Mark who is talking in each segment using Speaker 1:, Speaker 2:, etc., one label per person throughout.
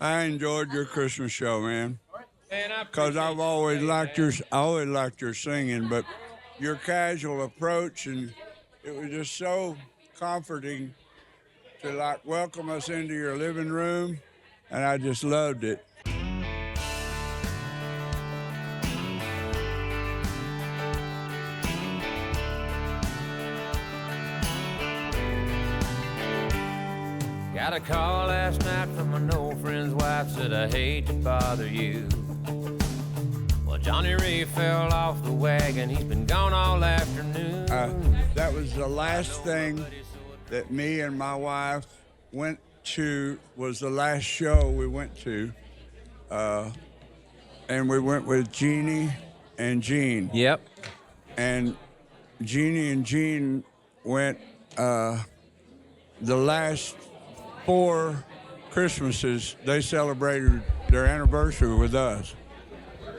Speaker 1: I enjoyed your Christmas show, man.
Speaker 2: Man, I
Speaker 1: Because
Speaker 2: appreciate
Speaker 1: I've
Speaker 2: you
Speaker 1: always
Speaker 2: today,
Speaker 1: liked
Speaker 2: man.
Speaker 1: your singing, but your casual approach, and it was just so comforting to like welcome us into your living room, and I just loved it.
Speaker 2: Got a call last night from an old friend's wife, said I hate to bother you. Well, Johnny Ray fell off the wagon, he's been gone all afternoon.
Speaker 1: That was the last thing that me and my wife went to, was the last show we went to. And we went with Jeannie and Gene.
Speaker 2: Yep.
Speaker 1: And Jeannie and Gene went the last 4 Christmases, they celebrated their anniversary with us.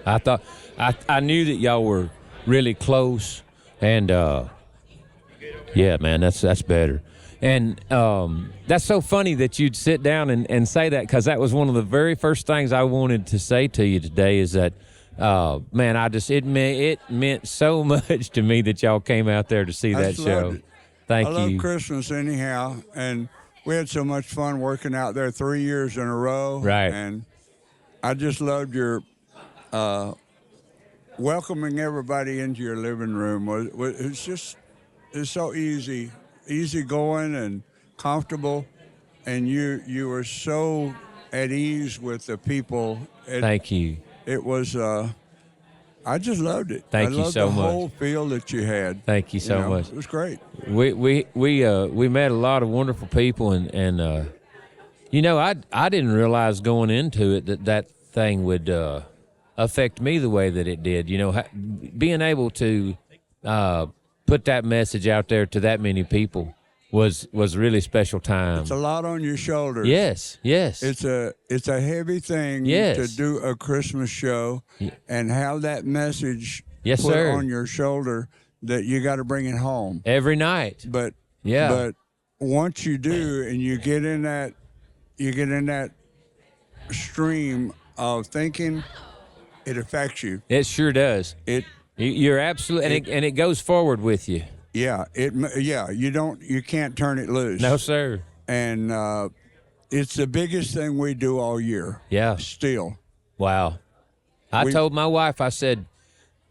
Speaker 2: I knew that y'all were really close, and yeah, man, that's better. And that's so funny that you'd sit down and say that, because that was one of the very first things I wanted to say to you today, is that, man, it meant so much to me that y'all came out there to see that show. Thank you.
Speaker 1: I love Christmas anyhow, and we had so much fun working out there 3 years in a row.
Speaker 2: Right.
Speaker 1: And I just loved your welcoming everybody into your living room. It's so easy going and comfortable, and you were so at ease with the people.
Speaker 2: Thank you.
Speaker 1: It was. I just loved it.
Speaker 2: Thank you so much.
Speaker 1: I loved the whole feel that you had.
Speaker 2: Thank you so much.
Speaker 1: It was great.
Speaker 2: We met a lot of wonderful people, and you know, I didn't realize going into it that thing would affect me the way that it did. You know, being able to put that message out there to that many people was a really special time.
Speaker 1: It's a lot on your shoulders.
Speaker 2: Yes.
Speaker 1: It's a heavy thing to do a Christmas show and have that message put on your shoulder that you got to bring it home
Speaker 2: every night.
Speaker 1: But once you do, and you get in that stream of thinking, it affects you.
Speaker 2: It sure does. You're absolutely, and it goes forward with you.
Speaker 1: Yeah, you can't turn it loose.
Speaker 2: No, sir.
Speaker 1: And it's the biggest thing we do all year.
Speaker 2: Yeah.
Speaker 1: Still.
Speaker 2: Wow. I told my wife, I said,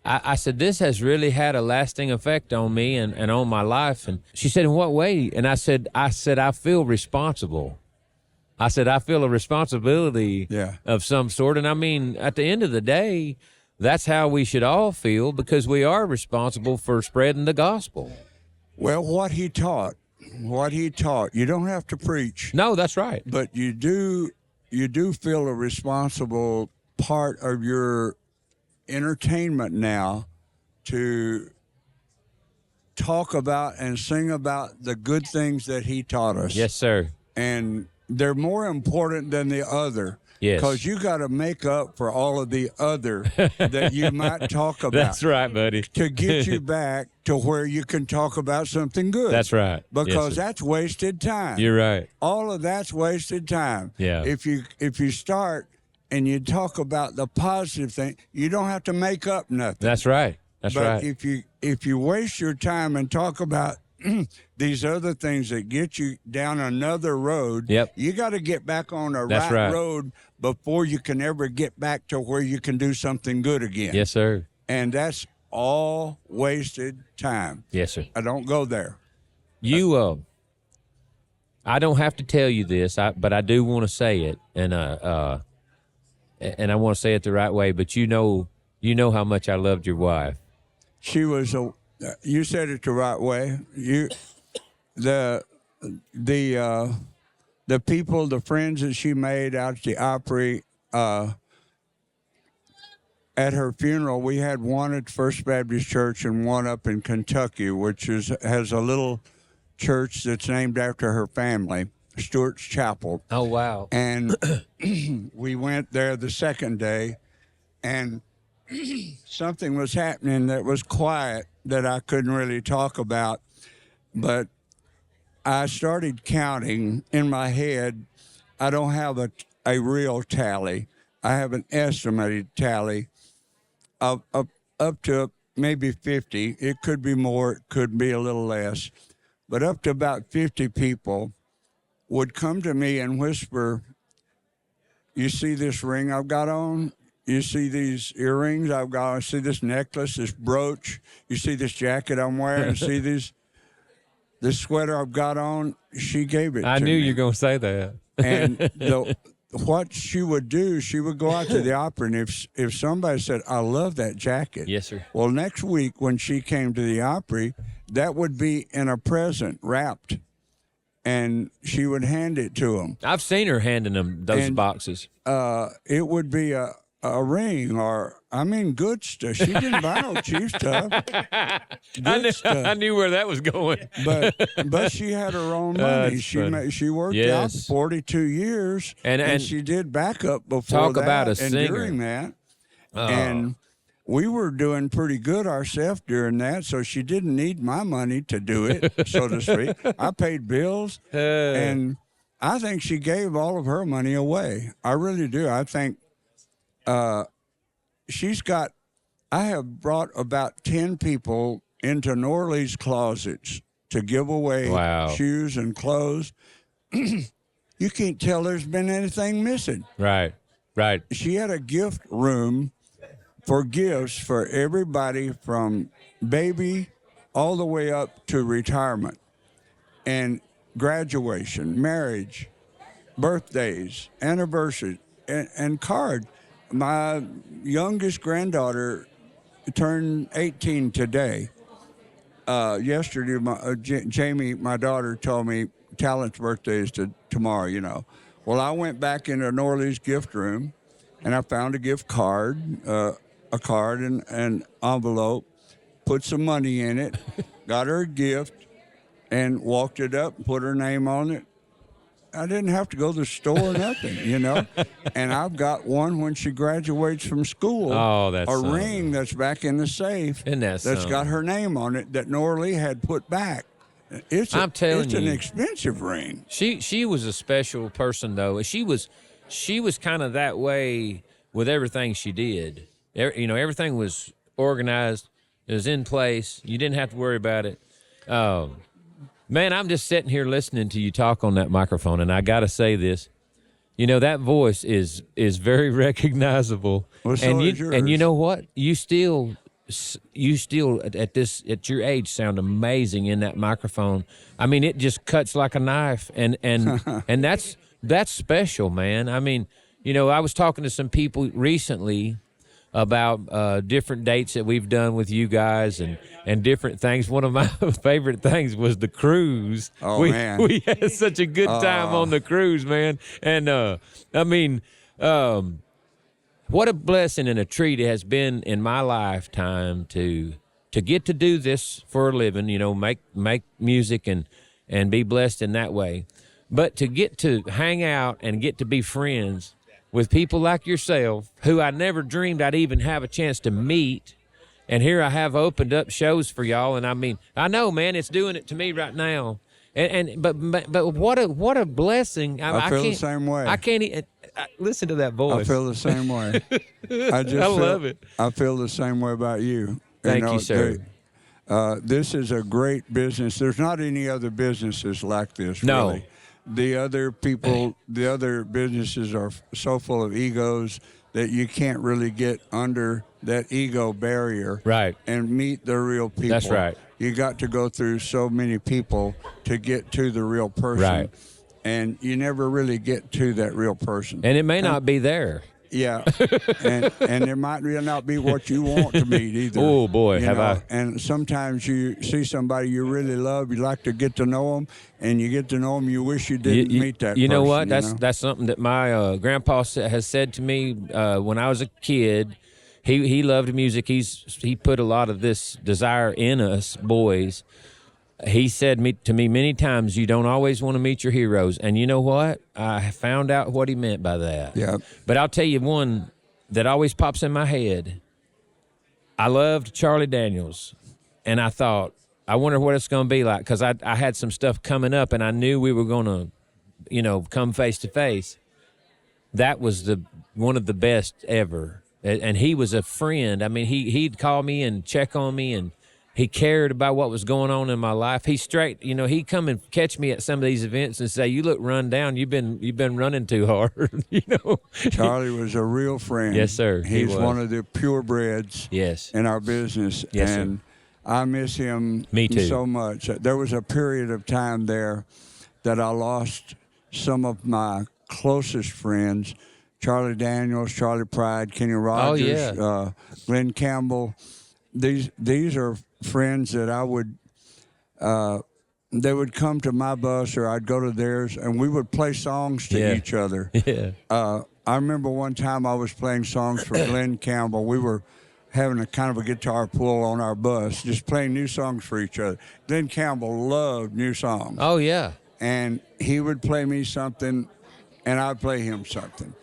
Speaker 2: this has really had a lasting effect on me and on my life. And she said, in what way? And I said, I feel responsible. I said, I feel a responsibility of some sort. And I mean, at the end of the day, that's how we should all feel, because we are responsible for spreading the gospel.
Speaker 1: Well, what he taught, you don't have to preach.
Speaker 2: No, that's right.
Speaker 1: But you do feel a responsible part of your entertainment now to talk about and sing about the good things that he taught us.
Speaker 2: Yes, sir.
Speaker 1: And they're more important than the other.
Speaker 2: Yes.
Speaker 1: Because you got to make up for all of the other that you might talk about.
Speaker 2: That's right, buddy.
Speaker 1: To get you back to where you can talk about something good.
Speaker 2: That's right.
Speaker 1: Because that's wasted time.
Speaker 2: You're right.
Speaker 1: All of that's wasted time.
Speaker 2: Yeah.
Speaker 1: If you start and you talk about the positive thing, you don't have to make up nothing.
Speaker 2: That's right. That's
Speaker 1: but
Speaker 2: right.
Speaker 1: if you waste your time and talk about these other things that get you down another road, you got to get back on a right road before you can ever get back to where you can do something good again.
Speaker 2: Yes, sir.
Speaker 1: And that's all wasted time.
Speaker 2: Yes, sir.
Speaker 1: I don't go there.
Speaker 2: I don't have to tell you this, but I do want to say it, and I want to say it the right way. But you know how much I loved your wife.
Speaker 1: She was you said it the right way. The people, the friends that she made out at the Opry, at her funeral, we had one at First Baptist Church and one up in Kentucky, which has a little church that's named after her family, Stewart's Chapel.
Speaker 2: Oh, wow.
Speaker 1: And we went there the second day, and something was happening that was quiet that I couldn't really talk about, but I started counting in my head. I don't have a real tally. I have an estimated tally of up to maybe 50. It could be more, it could be a little less, but up to about 50 people would come to me and whisper, "You see this ring I've got on? You see these earrings I've got? I see this necklace, this brooch. You see this jacket I'm wearing? See this sweater I've got on?" She gave it
Speaker 2: I
Speaker 1: to
Speaker 2: knew
Speaker 1: me.
Speaker 2: you were going to say that.
Speaker 1: And what she would do, she would go out to the Opry, and if somebody said, "I love that jacket,"
Speaker 2: Yes, sir.
Speaker 1: well, next week when she came to the Opry, that would be in a present wrapped, and she would hand it to them.
Speaker 2: I've seen her handing them those
Speaker 1: And,
Speaker 2: boxes.
Speaker 1: It would be a ring, or good stuff. She didn't buy no cheap stuff. Good stuff.
Speaker 2: I knew where that was going.
Speaker 1: But she had her own money. She worked out
Speaker 2: Yes.
Speaker 1: 42 years,
Speaker 2: And
Speaker 1: she did backup before
Speaker 2: talk
Speaker 1: that
Speaker 2: about a
Speaker 1: and
Speaker 2: singer.
Speaker 1: during that. And we were doing pretty good ourselves during that, so she didn't need my money to do it, so to speak. I paid bills, and I think she gave all of her money away. I really do. I think I have brought about 10 people into Norley's closets to give away
Speaker 2: Wow.
Speaker 1: shoes and clothes. You can't tell there's been anything missing.
Speaker 2: Right.
Speaker 1: She had a gift room for gifts for everybody from baby all the way up to retirement and graduation, marriage, birthdays, anniversaries, and card. My youngest granddaughter turned 18 today. Yesterday, Jamie, my daughter, told me Talent's birthday is tomorrow, Well, I went back into Norley's gift room, and I found a gift card, a card and an envelope, put some money in it, got her a gift, and walked it up, put her name on it. I didn't have to go to the store or nothing, And I've got one when she graduates from school.
Speaker 2: Oh, that's
Speaker 1: a
Speaker 2: something.
Speaker 1: ring that's back in the safe.
Speaker 2: Isn't that
Speaker 1: that's got her name on it that Norley had put back.
Speaker 2: I'm telling
Speaker 1: it's
Speaker 2: you,
Speaker 1: an expensive ring.
Speaker 2: She was a special person, though. She was kind of that way with everything she did. Everything was organized. It was in place. You didn't have to worry about it. Man, I'm just sitting here listening to you talk on that microphone, and I got to say this. That voice is very recognizable.
Speaker 1: Well, so is yours.
Speaker 2: And you know what? You still at your age sound amazing in that microphone. It just cuts like a knife, and and that's special, man. I was talking to some people recently about different dates that we've done with you guys and different things. One of my favorite things was the cruise.
Speaker 1: Oh, man.
Speaker 2: We had such a good time on the cruise, man. And what a blessing and a treat it has been in my lifetime to get to do this for a living, make music and be blessed in that way. But to get to hang out and get to be friends with people like yourself, who I never dreamed I'd even have a chance to meet. And here I have opened up shows for y'all. And I know, man, it's doing it to me right now. But what a blessing.
Speaker 1: I feel the same way.
Speaker 2: I can't listen to that voice.
Speaker 1: I feel the same way. I
Speaker 2: love it.
Speaker 1: I feel the same way about you.
Speaker 2: Thank you, sir.
Speaker 1: This is a great business. There's not any other businesses like this,
Speaker 2: No.
Speaker 1: really. The other people, the other businesses are so full of egos that you can't really get under that ego barrier,
Speaker 2: Right.
Speaker 1: and meet the real people.
Speaker 2: That's right.
Speaker 1: You got to go through so many people to get to the real person.
Speaker 2: Right.
Speaker 1: And you never really get to that real person.
Speaker 2: And it may not be there.
Speaker 1: Yeah, and it might not be what you want to meet either.
Speaker 2: Oh, boy,
Speaker 1: you
Speaker 2: have
Speaker 1: know?
Speaker 2: I.
Speaker 1: And sometimes you see somebody you really love, you like to get to know them, and you get to know them, you wish you didn't meet that person.
Speaker 2: You know what? That's something that my grandpa has said to me when I was a kid. He loved music. He put a lot of this desire in us boys. He said to me many times, you don't always want to meet your heroes. And you know what? I found out what he meant by that.
Speaker 1: Yeah.
Speaker 2: But I'll tell you one that always pops in my head. I loved Charlie Daniels. And I thought, I wonder what it's going to be like. Because I had some stuff coming up, and I knew we were going to, come face to face. that was one of the best ever. And he was a friend. I mean, he'd call me and check on me, and he cared about what was going on in my life. He'd come and catch me at some of these events and say, "You look run down. You've been running too hard."
Speaker 1: Charlie was a real friend.
Speaker 2: Yes, sir.
Speaker 1: He's one of the purebreds.
Speaker 2: Yes.
Speaker 1: In our business.
Speaker 2: Yes,
Speaker 1: and
Speaker 2: sir.
Speaker 1: I miss him.
Speaker 2: Me too.
Speaker 1: So much. There was a period of time there that I lost some of my closest friends. Charlie Daniels, Charlie Pride, Kenny Rogers, Glen Campbell. These are friends that I would, they would come to my bus or I'd go to theirs, and we would play songs to each other.
Speaker 2: Yeah.
Speaker 1: I remember one time I was playing songs for Glen Campbell. We were having a kind of a guitar pull on our bus, just playing new songs for each other. Glen Campbell loved new songs.
Speaker 2: Oh, yeah.
Speaker 1: And he would play me something, and I'd play him something.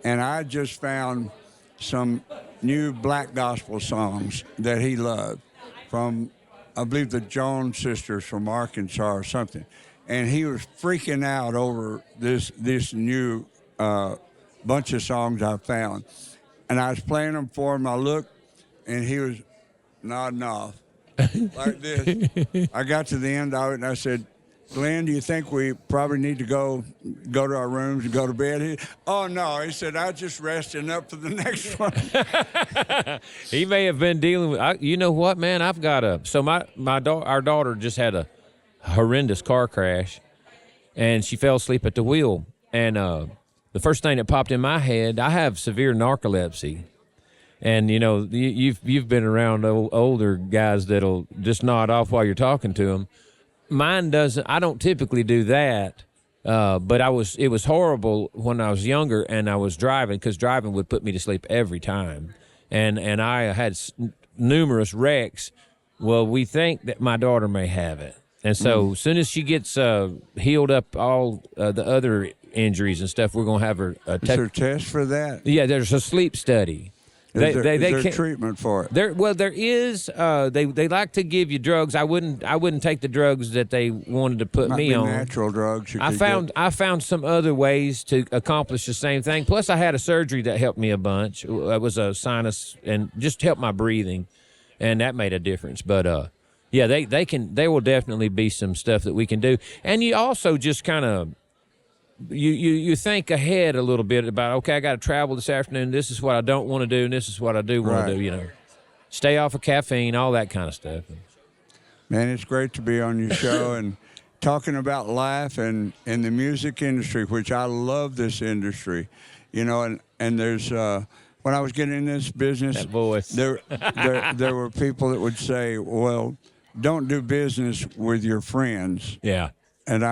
Speaker 1: And I just found some new black gospel songs that he loved from, I believe, the Jones sisters from Arkansas or something. And he was freaking out over this new bunch of songs I found. And I was playing them for him. I looked, and he was nodding off like this. I got to the end of it, and I said, "Glenn, do you think we probably need to go to our rooms and go to bed?" "Oh, no." He said, "I'm just resting up for the next one."
Speaker 2: He may have been dealing with, you know what, man? I've got our daughter just had a horrendous car crash, and she fell asleep at the wheel. And the first thing that popped in my head, I have severe narcolepsy. And, you've been around older guys that'll just nod off while you're talking to them. Mine doesn't. I don't typically do that, but it was horrible when I was younger and I was driving, because driving would put me to sleep every time, and I had numerous wrecks. Well, we think that my daughter may have it, and so as soon as she gets healed up all the other injuries and stuff, we're gonna have her.
Speaker 1: Is there a test for that?
Speaker 2: Yeah, there's a sleep study.
Speaker 1: Is there treatment for it?
Speaker 2: There is. They like to give you drugs. I wouldn't take the drugs that they wanted to put me on.
Speaker 1: Natural drugs.
Speaker 2: I found some other ways to accomplish the same thing. Plus, I had a surgery that helped me a bunch. It was a sinus and just helped my breathing, and that made a difference. But there will definitely be some stuff that we can do, and you also just kind of. You think ahead a little bit about, okay, I got to travel this afternoon. This is what I don't want to do, and this is what I do want to do. Stay off of caffeine, all that kind of stuff.
Speaker 1: Man, it's great to be on your show and talking about life and in the music industry, which I love this industry. And there's when I was getting in this business,
Speaker 2: that voice.
Speaker 1: There were people that would say, "Well, don't do business with your friends."
Speaker 2: Yeah,
Speaker 1: and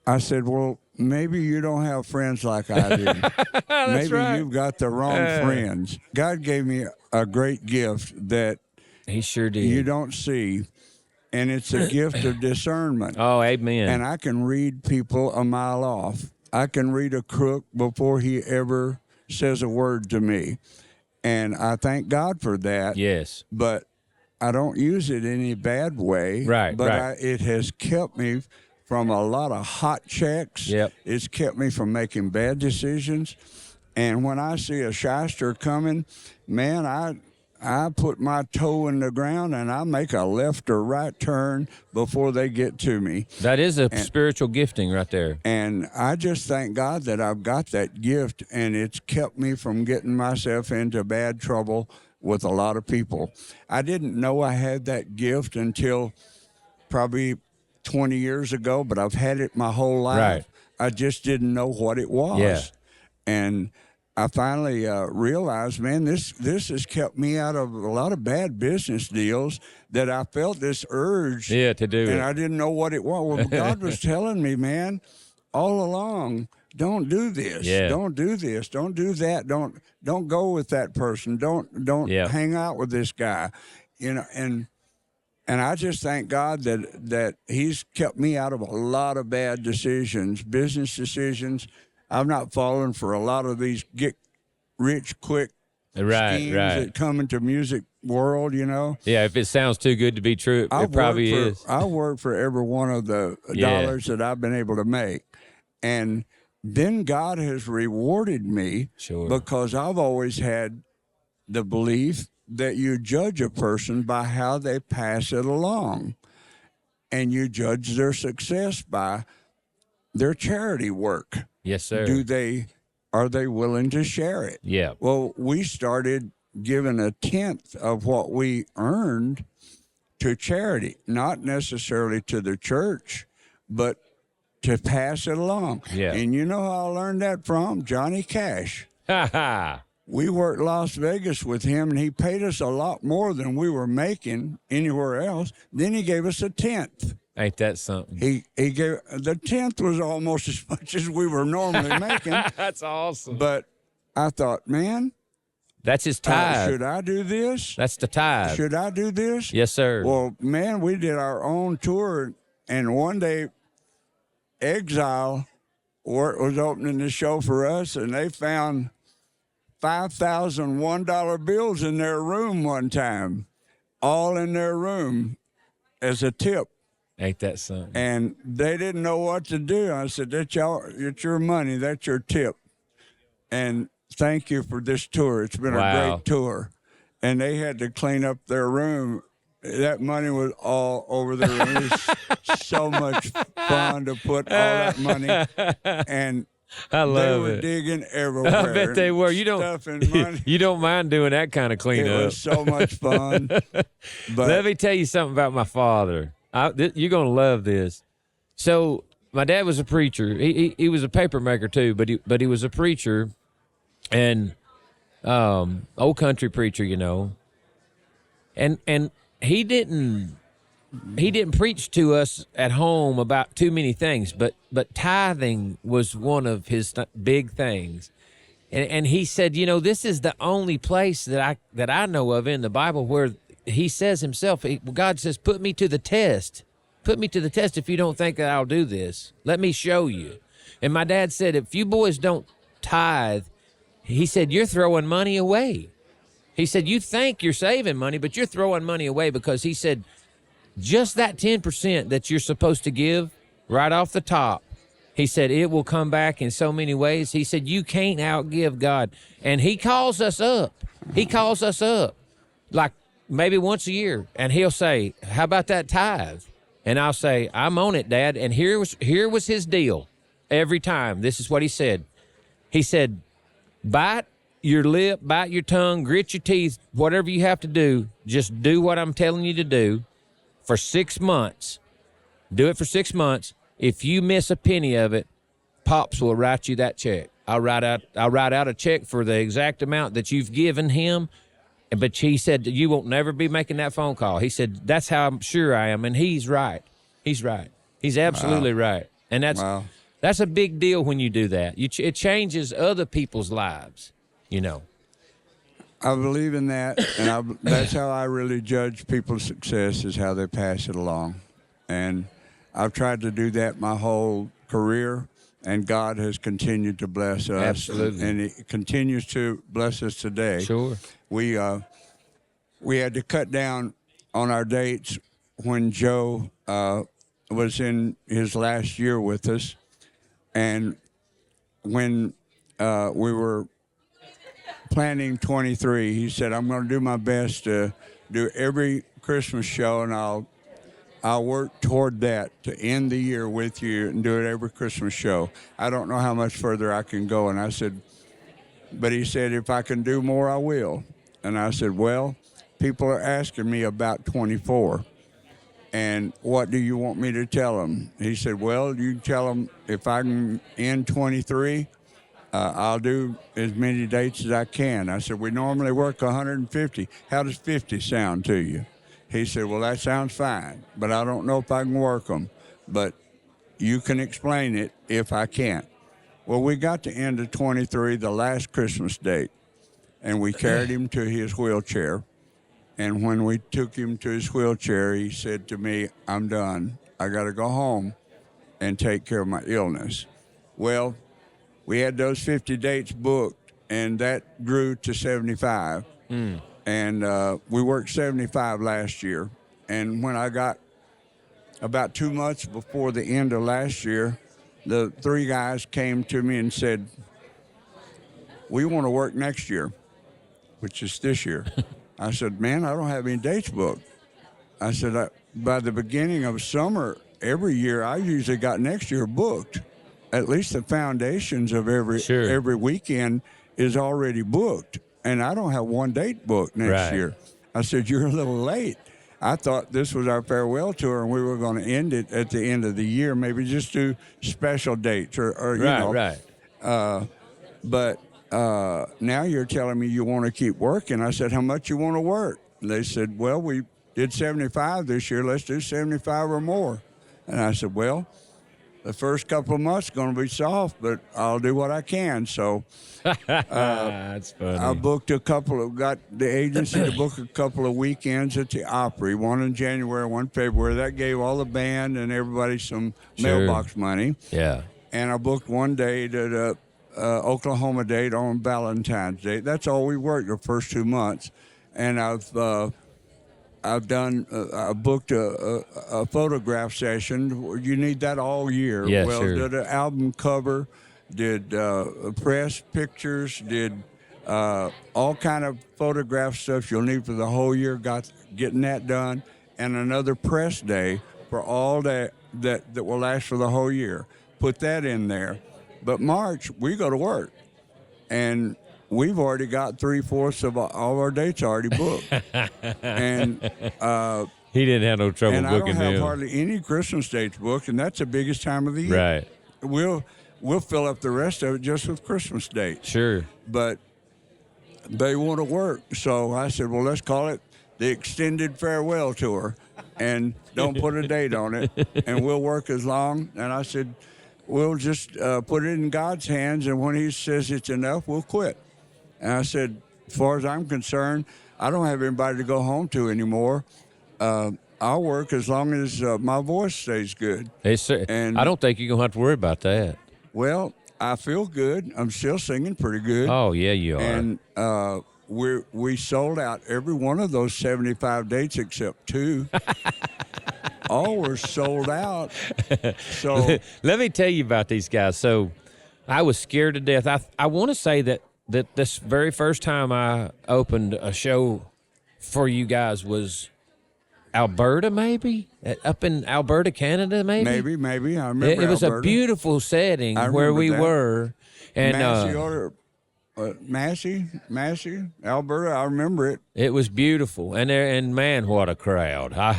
Speaker 1: I said, "Well, maybe you don't have friends like I do. Maybe you've got the wrong friends." God gave me a great gift that
Speaker 2: He sure did.
Speaker 1: You don't see, and it's a gift of discernment.
Speaker 2: Oh, amen.
Speaker 1: And I can read people a mile off. I can read a crook before he ever says a word to me, and I thank God for that.
Speaker 2: Yes.
Speaker 1: But I don't use it in a bad way.
Speaker 2: Right,
Speaker 1: But
Speaker 2: right.
Speaker 1: It has kept me from a lot of hot checks.
Speaker 2: Yep.
Speaker 1: It's kept me from making bad decisions. And when I see a shyster coming, man, I put my toe in the ground and I make a left or right turn before they get to me.
Speaker 2: That is a spiritual gifting right there.
Speaker 1: And I just thank God that I've got that gift, and it's kept me from getting myself into bad trouble with a lot of people. I didn't know I had that gift until probably 20 years ago, but I've had it my whole life.
Speaker 2: Right.
Speaker 1: I just didn't know what it was.
Speaker 2: Yeah.
Speaker 1: And I finally realized, man, this has kept me out of a lot of bad business deals that I felt this urge.
Speaker 2: To do it.
Speaker 1: And I didn't know what it was. Well, God was telling me, man, all along, don't do this.
Speaker 2: Yeah.
Speaker 1: Don't do this. Don't do that. Don't go with that person. Don't hang out with this guy. And I just thank God that He's kept me out of a lot of bad decisions, business decisions. I've not fallen for a lot of these get rich quick schemes that come into music world.
Speaker 2: Yeah, if it sounds too good to be true, it probably is.
Speaker 1: I work for every one of the dollars that I've been able to make, and then God has rewarded me
Speaker 2: Sure.
Speaker 1: because I've always had the belief that you judge a person by how they pass it along, and you judge their success by their charity work.
Speaker 2: Yes, sir.
Speaker 1: Are they willing to share it?
Speaker 2: Yeah.
Speaker 1: Well, we started giving a tenth of what we earned to charity, not necessarily to the church, but to pass it along.
Speaker 2: Yeah.
Speaker 1: And you know how I learned that from? Johnny Cash.
Speaker 2: Ha ha.
Speaker 1: We worked Las Vegas with him, and he paid us a lot more than we were making anywhere else. Then he gave us a tenth.
Speaker 2: Ain't that something?
Speaker 1: He gave the tenth was almost as much as we were normally making.
Speaker 2: That's awesome.
Speaker 1: But I thought, man,
Speaker 2: that's his tithe.
Speaker 1: should I do this?
Speaker 2: That's the tithe.
Speaker 1: Should I do this?
Speaker 2: Yes, sir.
Speaker 1: Well, man, we did our own tour, and one day, Exile was opening the show for us, and they found $5,001 bills in their room one time, all in their room as a tip.
Speaker 2: Ain't that something?
Speaker 1: And they didn't know what to do. I said, it's your money. That's your tip. And thank you for this tour. It's been a great tour. And they had to clean up their room. That money was all over the room. It was so much fun to put all that money. And
Speaker 2: I love
Speaker 1: they were
Speaker 2: it.
Speaker 1: digging everywhere.
Speaker 2: I bet they were. You don't mind doing that kind of cleanup.
Speaker 1: It was so much fun. But
Speaker 2: let me tell you something about my father. You're going to love this. So my dad was a preacher. He was a paper maker too, but he was a preacher, and old country preacher, you know. And he didn't preach to us at home about too many things, but tithing was one of his big things. And he said, you know, this is the only place that I know of in the Bible where he says himself, God says, put me to the test. Put me to the test if you don't think that I'll do this. Let me show you. And my dad said, if you boys don't tithe, he said, you're throwing money away. He said, you think you're saving money, but you're throwing money away, because he said, just that 10% that you're supposed to give right off the top, he said, it will come back in so many ways. He said, you can't outgive God. And he calls us up. He calls us up like maybe once a year, and he'll say, how about that tithe? And I'll say, I'm on it, Dad. And here was his deal every time. This is what he said. He said, bite your lip, bite your tongue, grit your teeth, whatever you have to do. Just do what I'm telling you to do for 6 months. Do it for 6 months. If you miss a penny of it, Pops will write you that check. I'll write out a check for the exact amount that you've given him. But he said, you won't never be making that phone call. He said, that's how I'm sure I am. And he's right. He's right. He's absolutely right. And that's a big deal when you do that. It changes other people's lives, you know.
Speaker 1: I believe in that, and that's how I really judge people's success, is how they pass it along. And I've tried to do that my whole career, and God has continued to bless us.
Speaker 2: Absolutely.
Speaker 1: And He continues to bless us today.
Speaker 2: Sure.
Speaker 1: We had to cut down on our dates when Joe was in his last year with us, and when we were planning 23, he said, I'm going to do my best to do every Christmas show, and I'll work toward that to end the year with you and do it every Christmas show. I don't know how much further I can go. And I said, but he said, if I can do more, I will. And I said, well, people are asking me about 24. And what do you want me to tell them? He said, well, you tell them if I can end 23, I'll do as many dates as I can. I said, we normally work 150. How does 50 sound to you? He said, well, that sounds fine, but I don't know if I can work them. But you can explain it if I can't. Well, we got to end of 23, the last Christmas date, and we carried him to his wheelchair. And when we took him to his wheelchair, he said to me, I'm done. I got to go home and take care of my illness. Well, we had those 50 dates booked, and that grew to 75. And we worked 75 last year. And when I got about 2 months before the end of last year, the 3 guys came to me and said, we want to work next year, which is this year. I said, man, I don't have any dates booked. I said, by the beginning of summer, every year, I usually got next year booked. At least the foundations of every weekend is already booked, and I don't have one date booked next year. I said, you're a little late. I thought this was our farewell tour, and we were going to end it at the end of the year, maybe just do special dates or you know.
Speaker 2: Right.
Speaker 1: But now you're telling me you want to keep working. I said, how much you want to work? And they said, well, we did 75 this year. Let's do 75 or more. And I said, well, the first couple of months going to be soft, but I'll do what I can. So
Speaker 2: That's funny.
Speaker 1: I booked got the agency to book a couple of weekends at the Opry, one in January, one in February. That gave all the band and everybody some mailbox money.
Speaker 2: Yeah.
Speaker 1: And I booked one date at a Oklahoma date on Valentine's Day. That's all we worked the first 2 months. And I've booked a photograph session. You need that all year.
Speaker 2: Yeah,
Speaker 1: well,
Speaker 2: sure.
Speaker 1: did an album cover, did press pictures, did all kind of photograph stuff you'll need for the whole year. Getting that done, and another press day for all that will last for the whole year. Put that in there. But March we go to work, and we've already got 3/4 of all our dates already booked. And
Speaker 2: he didn't have no trouble
Speaker 1: and
Speaker 2: booking
Speaker 1: I don't have
Speaker 2: them.
Speaker 1: hardly any Christmas dates booked, and that's the biggest time of the year.
Speaker 2: Right.
Speaker 1: We'll fill up the rest of it just with Christmas dates.
Speaker 2: Sure.
Speaker 1: But they want to work, so I said, well, let's call it the extended farewell tour, and don't put a date on it, and we'll work as long. And I said, we'll just put it in God's hands, and when He says it's enough, we'll quit. And I said, as far as I'm concerned, I don't have anybody to go home to anymore. I'll work as long as my voice stays good.
Speaker 2: And I don't think you're going to have to worry about that.
Speaker 1: Well, I feel good. I'm still singing pretty good.
Speaker 2: Oh, yeah, you are.
Speaker 1: And we sold out every one of those 75 dates except 2. All were sold out. So
Speaker 2: let me tell you about these guys. So I was scared to death. I want to say that this very first time I opened a show for you guys was Alberta, maybe? Up in Alberta, Canada, maybe?
Speaker 1: Maybe. I remember
Speaker 2: It was
Speaker 1: Alberta.
Speaker 2: a beautiful setting where we were. And Massey, Alberta, I remember it. It was beautiful. And man, what a crowd. I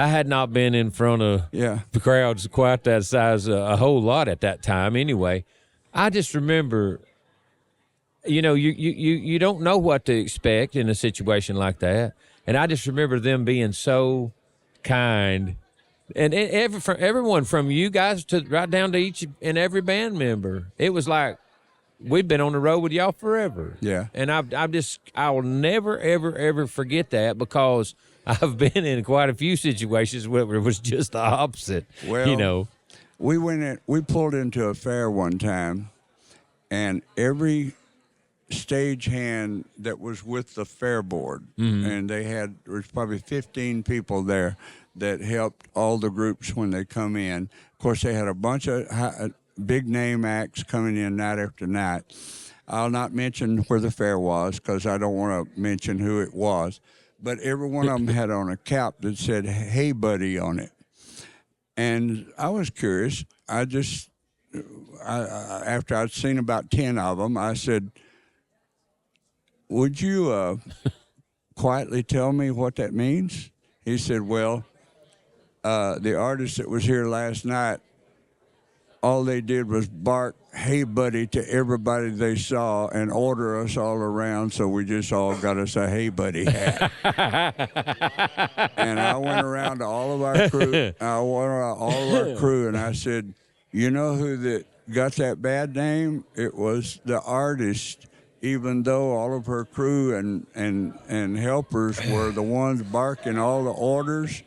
Speaker 2: had not been in front of the crowds quite that size a whole lot at that time anyway. I just remember, you don't know what to expect in a situation like that. And I just remember them being so kind. And everyone from you guys to right down to each and every band member, it was like we've been on the road with y'all forever.
Speaker 1: Yeah. And
Speaker 2: I will never, ever, ever forget that because I've been in quite a few situations where it was just the opposite.
Speaker 1: Well, we pulled into a fair one time, and every stagehand that was with the fair board, and there was probably 15 people there that helped all the groups when they come in. Of course, they had a bunch of big name acts coming in night after night. I'll not mention where the fair was because I don't want to mention who it was. But every one of them had on a cap that said, "Hey, buddy," on it. And I was curious. After I'd seen about 10 of them, I said, would you quietly tell me what that means? He said, well, the artist that was here last night, all they did was bark, "Hey, buddy," to everybody they saw and order us all around, so we just all got us a "Hey, buddy" hat. And I went around to all of our crew, and I said, you know who got that bad name? It was the artist, even though all of her crew and helpers were the ones barking all the orders.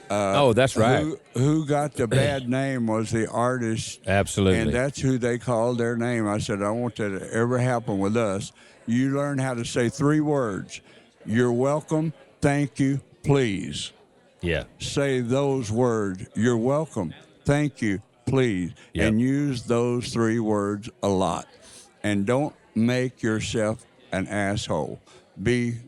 Speaker 2: That's right.
Speaker 1: Who got the bad name was the artist.
Speaker 2: Absolutely.
Speaker 1: And that's who they called their name. I said, I don't want that to ever happen with us. You learn how to say 3 words. You're welcome, thank you, please.
Speaker 2: Yeah.
Speaker 1: Say those words. You're welcome, thank you, please.
Speaker 2: Yep.
Speaker 1: And use those 3 words a lot. And don't make yourself an asshole. Be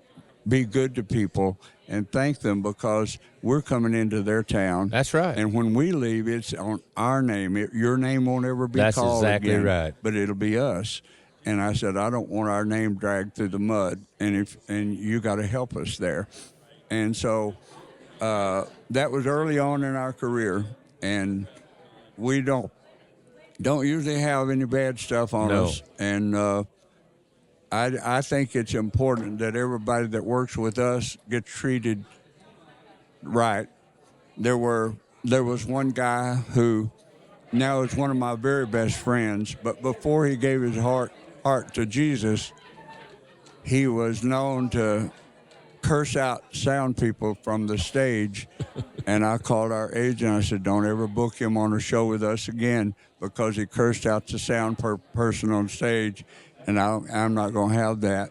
Speaker 1: good to people and thank them, because we're coming into their town.
Speaker 2: That's right.
Speaker 1: And when we leave, it's on our name. Your name won't ever be
Speaker 2: That's
Speaker 1: called
Speaker 2: exactly
Speaker 1: again,
Speaker 2: right.
Speaker 1: but it'll be us. And I said, I don't want our name dragged through the mud, and you got to help us there. And so that was early on in our career, and we don't usually have any bad stuff on us. And I think it's important that everybody that works with us gets treated right. There was one guy who now is one of my very best friends, but before he gave his heart to Jesus, he was known to curse out sound people from the stage. And I called our agent. I said, don't ever book him on a show with us again, because he cursed out the sound person on stage. And I'm not going to have that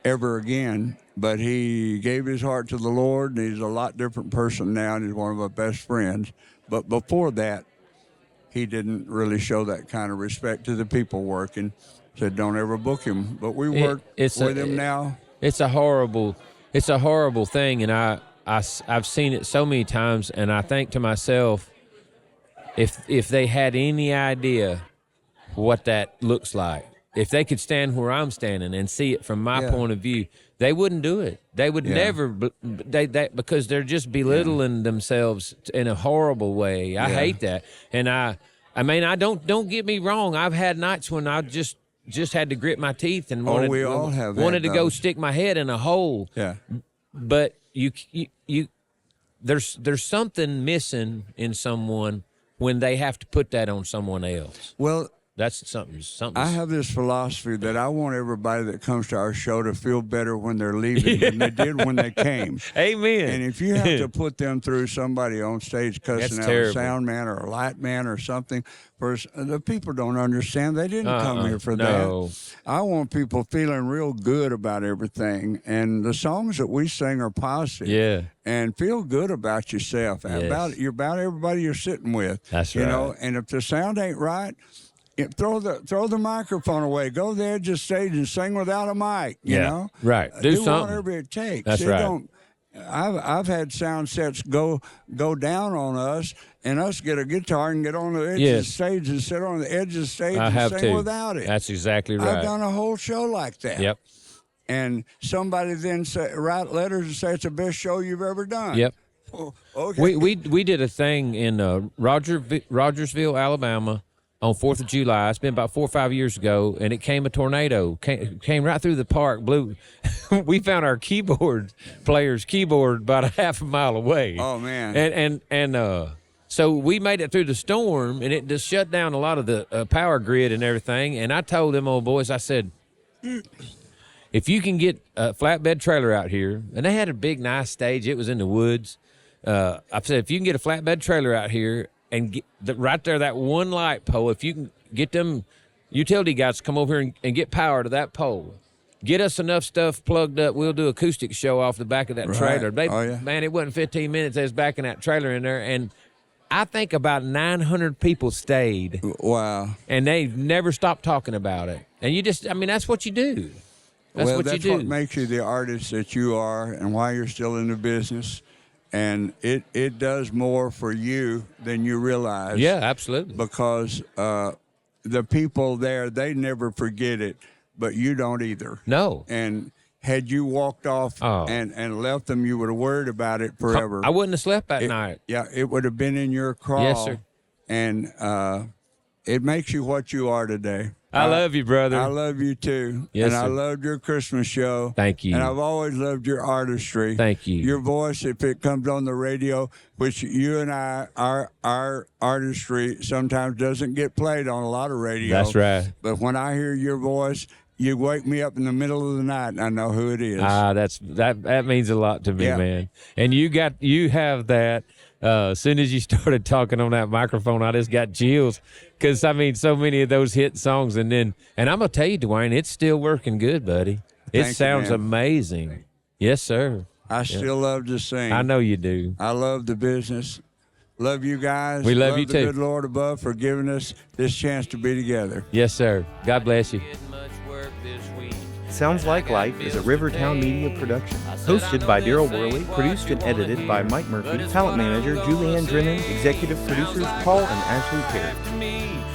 Speaker 1: ever again. But he gave his heart to the Lord, and he's a lot different person now, and he's one of my best friends. But before that, he didn't really show that kind of respect to the people working. Said, don't ever book him. But we work with him now.
Speaker 2: It's a horrible thing, and I've seen it so many times, and I think to myself, if they had any idea what that looks like, if they could stand where I'm standing and see it from my point of view, they wouldn't do it. They would never, because they're just belittling themselves in a horrible way. I hate that. And I mean, don't get me wrong. I've had nights when I just had to grit my teeth and wanted to go stick my head in a hole. Yeah. But there's something missing in someone when they have to put that on someone else.
Speaker 1: Well,
Speaker 2: that's something.
Speaker 1: I have this philosophy that I want everybody that comes to our show to feel better when they're leaving than they did when they came.
Speaker 2: Amen.
Speaker 1: And if you have to put them through somebody on stage cussing out a sound man or a light man or something, the people don't understand. They didn't come here for that. I want people feeling real good about everything. And the songs that we sing are positive. Yeah. And feel good about yourself. Yes. About everybody you're sitting with.
Speaker 2: That's right.
Speaker 1: You know, and if the sound ain't right, throw the microphone away. Go to the edge of the stage and sing without a mic. You know,
Speaker 2: right? Do something.
Speaker 1: Whatever it takes.
Speaker 2: That's right.
Speaker 1: I've had sound sets go down on us, and us get a guitar and get on the edge of the stage and sit on the edge of the stage and sing without it.
Speaker 2: That's exactly right.
Speaker 1: I've done a whole show like that.
Speaker 2: Yep.
Speaker 1: And somebody then write letters and say it's the best show you've ever done.
Speaker 2: Yep.
Speaker 1: Well, okay.
Speaker 2: We did a thing in Rogersville, Alabama, on 4th of July. It's been about 4 or 5 years ago, and it came a tornado. Came right through the park, blew. We found our player's keyboard about a half a mile away.
Speaker 1: Oh, man.
Speaker 2: And so we made it through the storm, and it just shut down a lot of the power grid and everything. And I told them old boys, I said, if you can get a flatbed trailer out here, and they had a big, nice stage. It was in the woods. I said, if you can get a flatbed trailer out here, and get right there, that one light pole, if you can get them utility guys to come over here and get power to that pole, get us enough stuff plugged up, we'll do acoustic show off the back of that trailer. Man, it wasn't 15 minutes. They was backing that trailer in there, and I think about 900 people stayed.
Speaker 1: Wow.
Speaker 2: And they never stopped talking about it. And that's what you do. That's what
Speaker 1: makes you the artist that you are and why you're still in the business. And it does more for you than you realize.
Speaker 2: Yeah, absolutely.
Speaker 1: Because the people there, they never forget it, but you don't either.
Speaker 2: No.
Speaker 1: And had you walked off and left them, you would have worried about it forever.
Speaker 2: I wouldn't have slept that night.
Speaker 1: Yeah, it would have been in your crawl.
Speaker 2: Yes, sir.
Speaker 1: And it makes you what you are today.
Speaker 2: I love you, brother.
Speaker 1: I love you, too.
Speaker 2: Yes,
Speaker 1: and I
Speaker 2: sir.
Speaker 1: loved your Christmas show.
Speaker 2: Thank you.
Speaker 1: And I've always loved your artistry.
Speaker 2: Thank you.
Speaker 1: Your voice, if it comes on the radio, which you and our artistry sometimes doesn't get played on a lot of radio.
Speaker 2: That's right.
Speaker 1: But when I hear your voice, you wake me up in the middle of the night, and I know who it is.
Speaker 2: That means a lot to me, man. And you have that. As soon as you started talking on that microphone, I just got chills because, so many of those hit songs. And I'm going to tell you, Duane, it's still working good, buddy. It sounds amazing. Yes, sir.
Speaker 1: I still love to sing.
Speaker 2: I know you do.
Speaker 1: I love the business. Love you guys.
Speaker 2: We love you
Speaker 1: the
Speaker 2: too.
Speaker 1: Good Lord above for giving us this chance to be together.
Speaker 2: Yes, sir. God bless you.
Speaker 3: Sounds Like Life is a Rivertown Media production. Hosted by Darryl Worley, produced and edited by Mike Murphy, talent manager Julianne Drennan, executive producers Paul and Ashley Perry.